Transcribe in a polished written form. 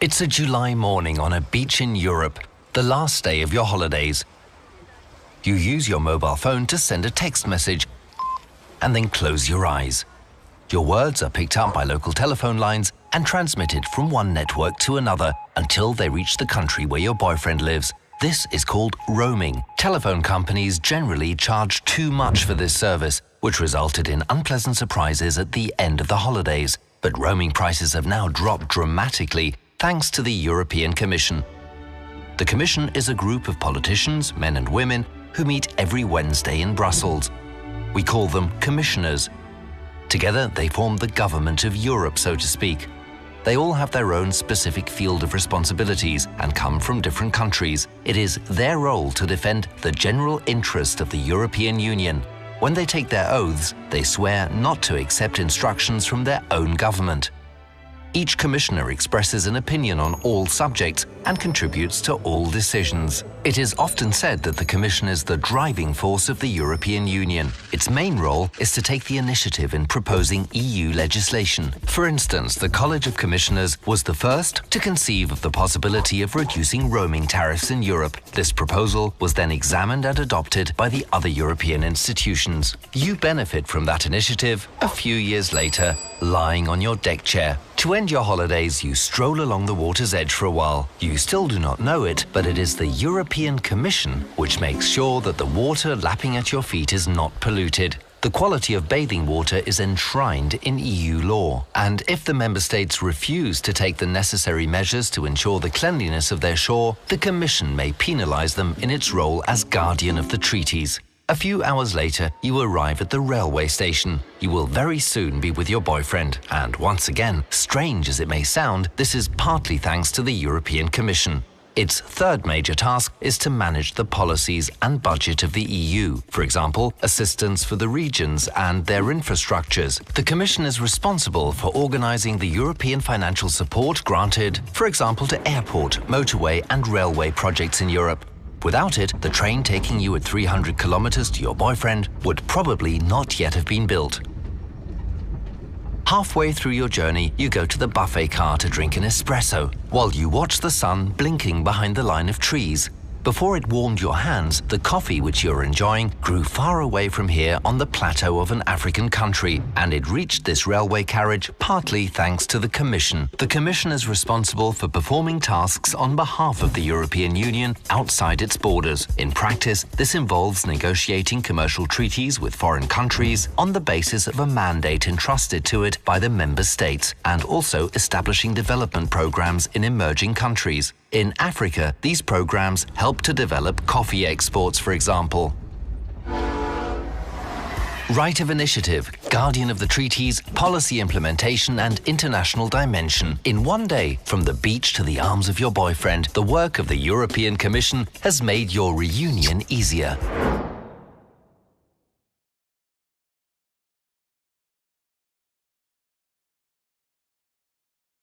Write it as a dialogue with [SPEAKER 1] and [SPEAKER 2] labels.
[SPEAKER 1] It's a July morning on a beach in Europe, the last day of your holidays. You use your mobile phone to send a text message and then close your eyes. Your words are picked up by local telephone lines and transmitted from one network to another until they reach the country where your boyfriend lives. This is called roaming. Telephone companies generally charge too much for this service, which resulted in unpleasant surprises at the end of the holidays. But roaming prices have now dropped dramatically thanks to the European Commission. The Commission is a group of politicians, men and women, who meet every Wednesday in Brussels. We call them commissioners. Together, they form the government of Europe, so to speak. They all have their own specific field of responsibilities and come from different countries. It is their role to defend the general interest of the European Union. When they take their oaths, they swear not to accept instructions from their own government. Each commissioner expresses an opinion on all subjects and contributes to all decisions. It is often said that the Commission is the driving force of the European Union. Its main role is to take the initiative in proposing EU legislation. For instance, the College of Commissioners was the first to conceive of the possibility of reducing roaming tariffs in Europe. This proposal was then examined and adopted by the other European institutions. You benefit from that initiative a few years later, lying on your deck chair. To end your holidays, you stroll along the water's edge for a while. You still do not know it, but it is the European Commission which makes sure that the water lapping at your feet is not polluted. The quality of bathing water is enshrined in EU law, and if the member states refuse to take the necessary measures to ensure the cleanliness of their shore, the Commission may penalize them in its role as guardian of the treaties. A few hours later, you arrive at the railway station. You will very soon be with your boyfriend. And once again, strange as it may sound, this is partly thanks to the European Commission. Its third major task is to manage the policies and budget of the EU. For example, assistance for the regions and their infrastructures. The Commission is responsible for organizing the European financial support granted, for example, to airport, motorway and railway projects in Europe. Without it, the train taking you at 300 kilometers to your boyfriend would probably not yet have been built. Halfway through your journey, you go to the buffet car to drink an espresso, while you watch the sun blinking behind the line of trees. Before it warmed your hands, the coffee which you're enjoying grew far away from here on the plateau of an African country, and it reached this railway carriage partly thanks to the Commission. The Commission is responsible for performing tasks on behalf of the European Union outside its borders. In practice, this involves negotiating commercial treaties with foreign countries on the basis of a mandate entrusted to it by the member states, and also establishing development programs in emerging countries. In Africa, these programs help to develop coffee exports, for example. Right of initiative, guardian of the treaties, policy implementation and international dimension. In one day, from the beach to the arms of your boyfriend, the work of the European Commission has made your reunion easier.